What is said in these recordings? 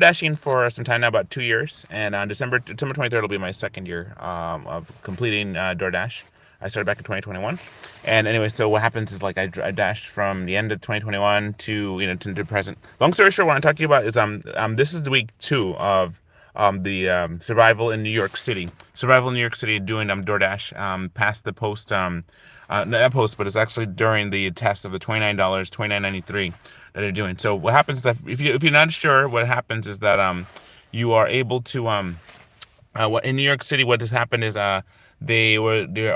Dashing for some time now, about 2 years, and on December 23rd will be my second year of completing DoorDash. I started back in 2021, and anyway, so what happens is like I dashed from the end of 2021 to to present. Long story short, what I talk to you about is this is the week two of the survival in New York City. Survival in New York City doing DoorDash past the post not post, but it's actually during the test of the $29, 29.93 that they're doing. So what happens is that if you're not sure, what happens is that you are able to what in New York City, what has happened is they're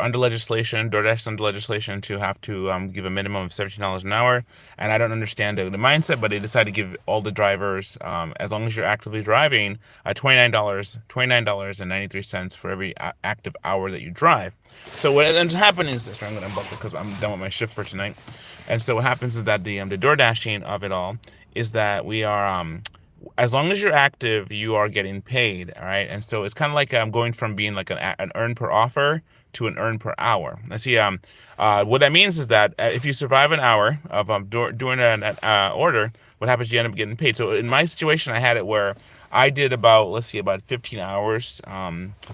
under legislation. DoorDash is under legislation to have to give a minimum of $17 an hour, and I don't understand the mindset, but they decided to give all the drivers, as long as you're actively driving, $29.93 for every active hour that you drive. So what ends up happening is this. I'm going to unbuckle because I'm done with my shift for tonight. And so what happens is that the door dashing of it all is that we are as long as you're active, you are getting paid. All right. And so it's kind of like going from being like an earn per offer to an earn per hour. Let's see. What that means is that if you survive an hour of doing an order, what happens? You end up getting paid. So in my situation, I had it where I did about, let's see, about 15 hours,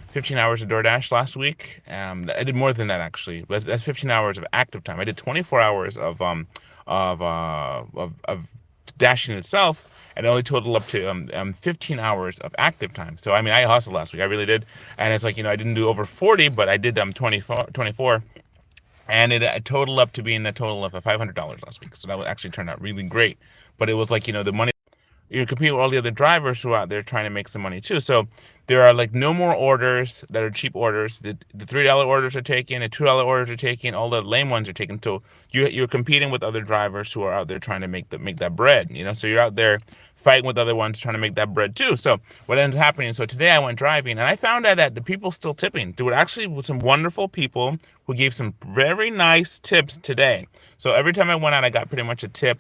15 hours of DoorDash last week. I did more than that actually, but that's 15 hours of active time. I did 24 hours of dashing itself, and it only totaled up to 15 hours of active time. So I mean, I hustled last week, I really did, and it's like I didn't do over 40, but I did 24, and it totaled up to being a total of $500 last week. So that would actually turn out really great. But it was like the money you're competing with all the other drivers who are out there trying to make some money too. So there are like no more orders that are cheap orders. The $3 orders are taken, the $2 orders are taken, all the lame ones are taken. So you're competing with other drivers who are out there trying to make that bread. So you're out there fighting with other ones trying to make that bread too. So what ends up happening? So today I went driving and I found out that the people still tipping. There were actually some wonderful people who gave some very nice tips today. So every time I went out, I got pretty much a tip.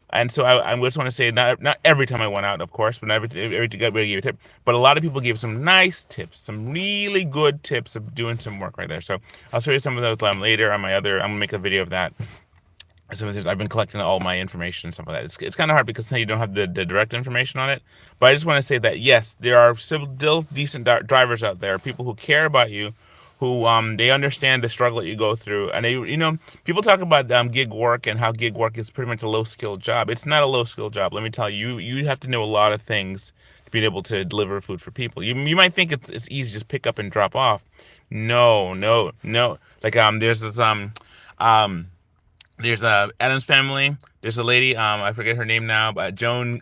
And so I just want to say, not every time I went out, of course, but every time I gave a tip. But a lot of people gave some nice tips, some really good tips of doing some work right there. So I'll show you some of those later on I'm gonna make a video of that. Some of the things I've been collecting all my information and stuff like that. It's kind of hard because you don't have the direct information on it. But I just want to say that yes, there are still decent drivers out there, people who care about you, who they understand the struggle that you go through, and people talk about gig work and how gig work is pretty much a low skilled job. It's not a low skilled job. Let me tell you, you have to know a lot of things to be able to deliver food for people. You might think it's easy to just pick up and drop off. No, no, no. Like there's this there's Adam's Family. There's a lady, I forget her name now, but Joan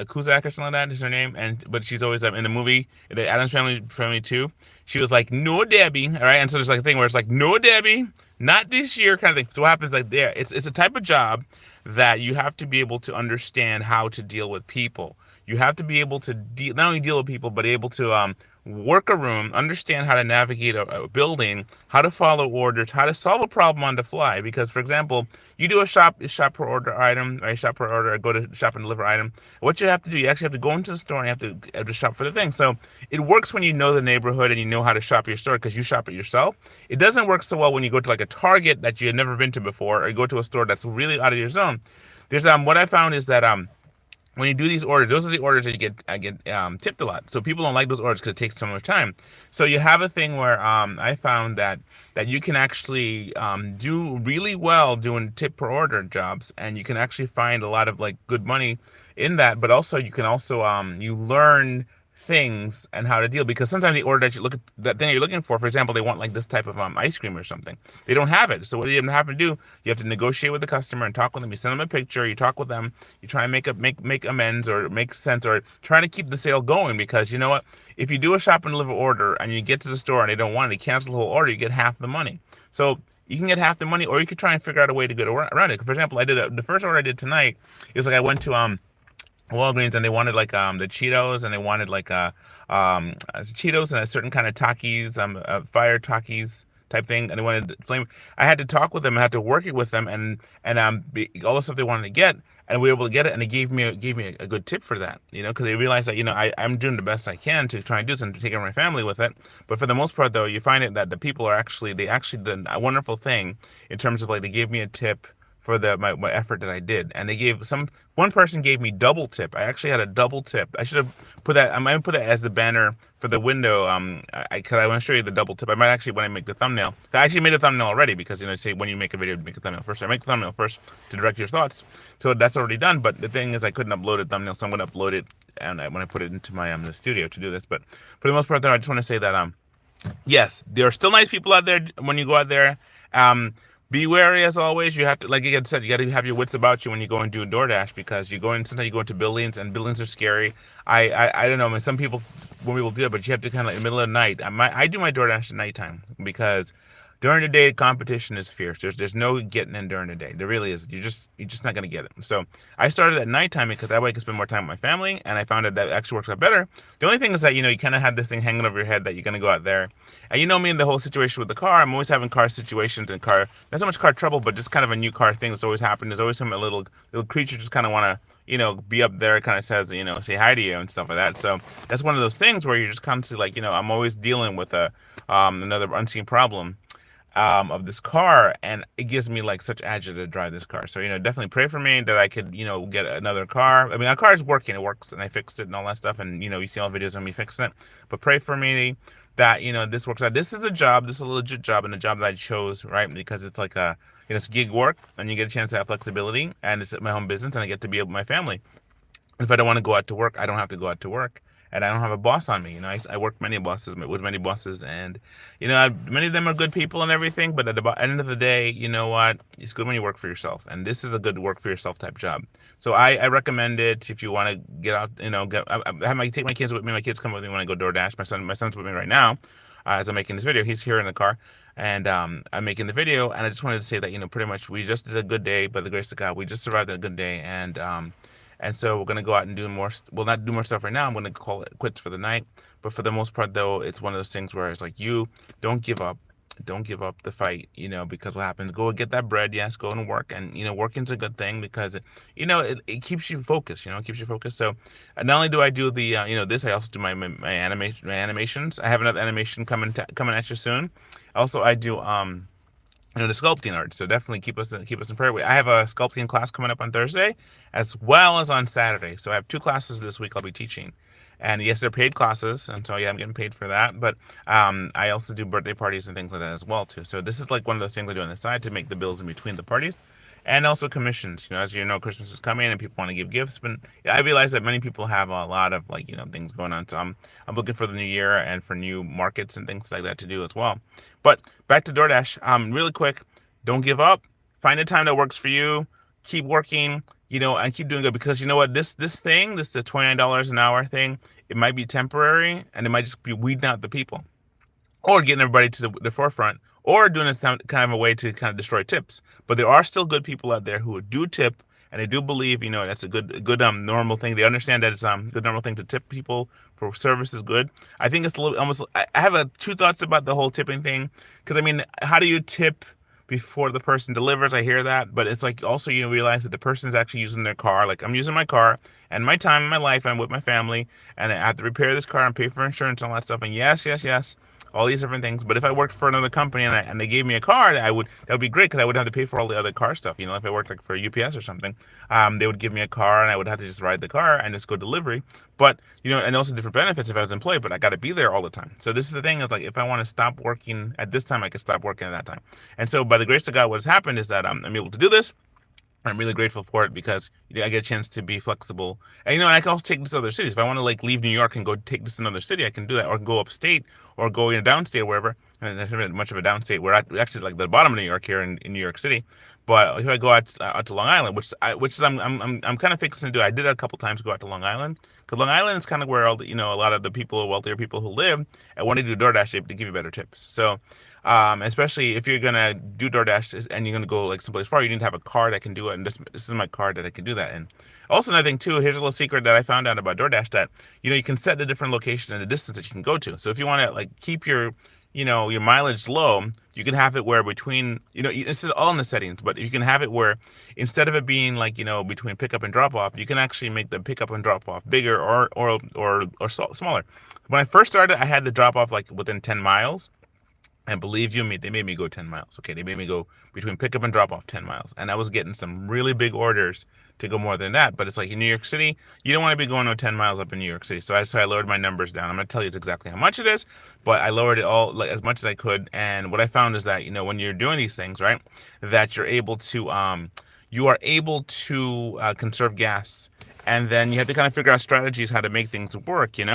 Cusack or something like that is her name, but she's always in the movie, the Adam's Family 2. She was like, "No, Debbie," all right, and so there's like a thing where it's like, "No, Debbie, not this year," kind of thing. So what happens like there? It's a type of job that you have to be able to understand how to deal with people. You have to be able to not only deal with people, but able to work a room, understand how to navigate a building, how to follow orders, how to solve a problem on the fly. Because, for example, you do a shop per order item, or a shop per order, or go to shop and deliver item. What you have to do, you actually have to go into the store and you have to shop for the thing. So it works when you know the neighborhood and you know how to shop your store because you shop it yourself. It doesn't work so well when you go to like a Target that you had never been to before, or you go to a store that's really out of your zone. There's what I found is that when you do these orders, those are the orders that I get tipped a lot. So people don't like those orders because it takes so much time. So you have a thing where I found that you can actually do really well doing tip per order jobs, and you can actually find a lot of like good money in that. But also you can also you learn things and how to deal, because sometimes the order that thing you're looking for example, they want like this type of ice cream or something, they don't have it. So what do you have to do? You have to negotiate with the customer and talk with them. You send them a picture, you talk with them, you try and make amends or make sense, or try to keep the sale going, because you know what, if you do a shop and deliver order and you get to the store and they don't want it, they cancel the whole order, you get half the money. So you can get half the money, or you could try and figure out a way to get around it. For example, I did the first order I did tonight is like I went to Walgreens, and they wanted like the Cheetos, and they wanted like Cheetos and a certain kind of Takis, fire Takis type thing, and they wanted flame. I had to talk with them and had to work it with them, and all the stuff they wanted to get, and we were able to get it, and they gave me a good tip for that, because they realized that I'm doing the best I can to try and do something to take care of my family with it. But for the most part, though, you find it that the people they actually did a wonderful thing in terms of like they gave me a tip for my effort that I did. And they gave one person gave me double tip. I actually had a double tip. I should have put that. I might put that as the banner for the window. Cause I want to show you the double tip. I might actually, when I make the thumbnail, I actually made a thumbnail already, because say when you make a video, make a thumbnail first. I make the thumbnail first to direct your thoughts. So that's already done. But the thing is, I couldn't upload a thumbnail, so I'm going to upload it and when I put it into my the studio to do this. But for the most part, though, I just want to say that yes, there are still nice people out there when you go out there. Be wary as always. You have to, like I said, you got to have your wits about you when you go and do DoorDash, because you go in. Sometimes you go into buildings, and buildings are scary. I don't know. I mean, some people, when people do it, but you have to kind of, in the middle of the night. I do my DoorDash at nighttime, because during the day competition is fierce. There's no getting in during the day. There really is. You're just not gonna get it. So I started at nighttime, because that way I can spend more time with my family, and I found that actually works out better. The only thing is that you kind of have this thing hanging over your head that you're gonna go out there, and me in the whole situation with the car. I'm always having car situations and not so much car trouble, but just kind of a new car thing that's always happened. There's always some little creature just kind of want to be up there, kind of says, say hi to you and stuff like that. So that's one of those things where you're just constantly like, I'm always dealing with another unseen problem of this car, and it gives me like such agita to drive this car. So definitely pray for me that I could get another car. I mean, our car is working, it works, and I fixed it and all that stuff, and you see all the videos of me fixing it. But pray for me that this works out. This is a job, this is a legit job, and a job that I chose, right? Because it's like it's gig work, and you get a chance to have flexibility, and it's my home business, and I get to be with my family. If I don't want to go out to work, I don't have to go out to work, and I don't have a boss on me. I work with many bosses, and many of them are good people and everything. But at the end of the day, you know what? It's good when you work for yourself, and this is a good work for yourself type job. So I recommend it if you want to get out. Take my kids with me. My kids come with me when I go DoorDash. My son's with me right now, as I'm making this video. He's here in the car, and I'm making the video. And I just wanted to say that pretty much we just did a good day by the grace of God. We just survived a good day, and so we're gonna go out and do more. Well, not do more stuff right now. I'm gonna call it quits for the night. But for the most part, though, it's one of those things where it's like, you don't give up. Don't give up the fight, because what happens? Go get that bread. Yes, go and work, and working's a good thing, because it keeps you focused. It keeps you focused. So not only do I do the this, I also do my animations. I have another animation coming at you soon. Also, I do the sculpting art. So definitely keep us in prayer. I have a sculpting class coming up on Thursday, as well as on Saturday. So I have 2 classes this week I'll be teaching. And yes, they're paid classes, and so yeah, I'm getting paid for that. But I also do birthday parties and things like that as well too. So this is like one of those things I do on the side to make the bills in between the parties. And also commissions. As Christmas is coming and people want to give gifts. But I realize that many people have a lot of things going on. So I'm looking for the new year and for new markets and things like that to do as well. But back to DoorDash. Really quick, don't give up. Find a time that works for you. Keep working. And keep doing good, because you know what, this the $29 an hour thing, it might be temporary, and it might just be weeding out the people, or getting everybody to the forefront, or doing this kind of a way to kind of destroy tips. But there are still good people out there who do tip, and they do believe that's a good normal thing. They understand that it's good normal thing to tip people for service is good. I think it's a little almost. I have 2 thoughts about the whole tipping thing, because I mean, how do you tip before the person delivers? I hear that, but it's like also realize that the person is actually using their car. Like, I'm using my car and my time in my life, I'm with my family, and I have to repair this car and pay for insurance and all that stuff. And yes, all these different things. But if I worked for another company and they gave me a car, that would be great, because I wouldn't have to pay for all the other car stuff. If I worked like for UPS or something, they would give me a car, and I would have to just ride the car and just go delivery. But and also different benefits if I was employed. But I got to be there all the time. So this is the thing. Is like, if I want to stop working at this time, I can stop working at that time. And so by the grace of God, what has happened is that I'm able to do this. I'm really grateful for it, because I get a chance to be flexible. And I can also take this to other cities. If I want to leave New York and go take this to another city, I can do that, or go upstate, or go downstate, or wherever. And there's not much of a downstate. We're actually like the bottom of New York here in New York City. But if I go out to Long Island, which I'm kind of fixing to do. I did it a couple times, go out to Long Island, because Long Island is kind of where all a lot of the wealthier people who live, and when they do DoorDash, they give you better tips. So especially if you're gonna do DoorDash and you're gonna go like someplace far, you need to have a car that can do it. And this is my car that I can do that in. Also, another thing too, here's a little secret that I found out about DoorDash, that you can set the different location and the distance that you can go to. So if you want to keep your your mileage low, you can have it where between, this is all in the settings, but you can have it where instead of it being between pickup and drop off, you can actually make the pickup and drop off bigger or smaller. When I first started, I had the drop off within 10 miles. And believe you me, they made me go 10 miles. Okay, they made me go between pickup and drop off 10 miles. And I was getting some really big orders to go more than that. But it's like in New York City, you don't want to be going no 10 miles up in New York City. So I lowered my numbers down. I'm going to tell you exactly how much it is, but I lowered it all like as much as I could. And what I found is that, when you're doing these things, right, that you are able to conserve gas, and then you have to kind of figure out strategies how to make things work. So you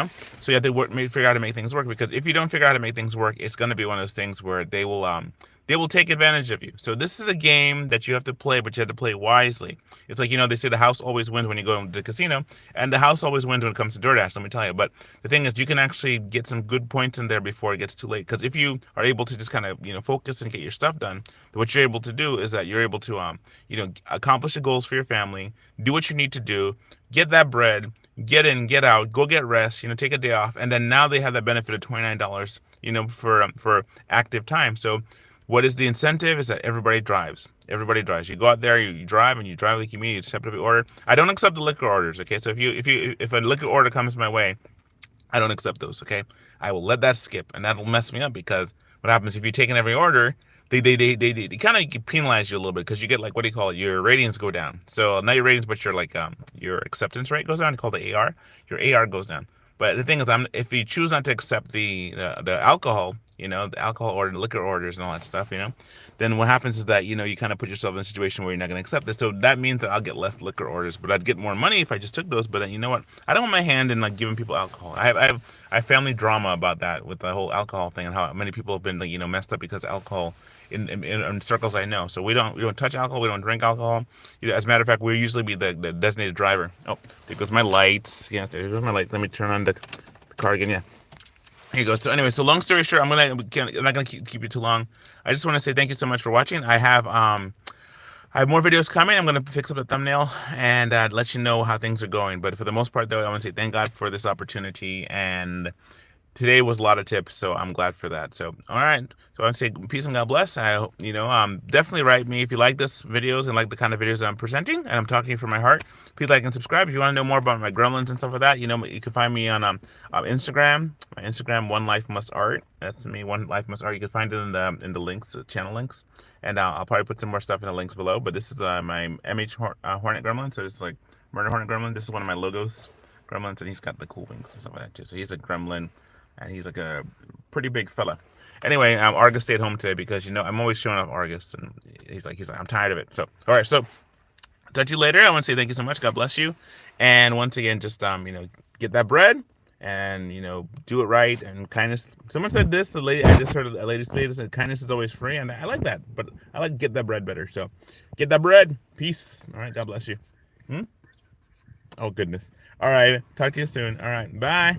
have to figure out how to make things work, because if you don't figure out how to make things work, it's going to be one of those things where they will take advantage of you. So this is a game that you have to play, but you have to play wisely. It's like, they say the house always wins when you go to the casino, and the house always wins when it comes to DoorDash, let me tell you. But the thing is, you can actually get some good points in there before it gets too late. Because if you are able to just kind of, focus and get your stuff done, what you're able to do is that you're able to, accomplish the goals for your family, do what you need to do, get that bread, get in, get out, go get rest, take a day off, and then now they have that benefit of $29, for active time. So what is the incentive is that everybody drives. Everybody drives. You go out there, you drive, and you drive like you mean. You accept every order. I don't accept the liquor orders. Okay, so if a liquor order comes my way, I don't accept those. Okay, I will let that skip, and that'll mess me up, because what happens if you're taking every order? They kind of penalize you a little bit, because you get, like, what do you call it? Your ratings go down. So not your ratings, but your acceptance rate goes down. It's called the AR. Your AR goes down. But the thing is, if you choose not to accept the alcohol, the alcohol order, the liquor orders, and all that stuff, then what happens is that, you kind of put yourself in a situation where you're not going to accept it. So that means that I'll get less liquor orders, but I'd get more money if I just took those. But then, you know what? I don't want my hand in, like, giving people alcohol. I have family drama about that, with the whole alcohol thing, and how many people have been, like, messed up because of alcohol in circles I know. So we don't touch alcohol. We don't drink alcohol. As a matter of fact, we usually be the designated driver. Oh, there goes my lights. Yeah, there goes my lights. Let me turn on the car again. Yeah. Here you go. So anyway, so long story short, I'm not gonna keep you too long. I just want to say thank you so much for watching. I have more videos coming. I'm gonna fix up the thumbnail and let you know how things are going. But for the most part, though, I want to say thank God for this opportunity. And today was a lot of tips, so I'm glad for that. So, all right. So I want to say peace and God bless. I hope, definitely write me if you like this videos and like the kind of videos I'm presenting, and I'm talking from my heart. Please like and subscribe. If you want to know more about my gremlins and stuff like that, you can find me on Instagram. My Instagram, One Life Must Art. That's me, One Life Must Art. You can find it in the links, the channel links, and I'll probably put some more stuff in the links below. But this is my Hornet Gremlin. So it's like Murder Hornet Gremlin. This is one of my logos gremlins, and he's got the cool wings and stuff like that too. So he's a gremlin, and he's like a pretty big fella. Anyway, Argus stayed home today because, I'm always showing off Argus, and he's like, I'm tired of it. So, all right, so talk to you later. I want to say thank you so much. God bless you. And once again, just, get that bread and, do it right. And kindness. Someone said this, I just heard a lady say this, that kindness is always free. And I like that, but I like get that bread better. So get that bread. Peace. All right. God bless you. Oh, goodness. All right. Talk to you soon. All right. Bye.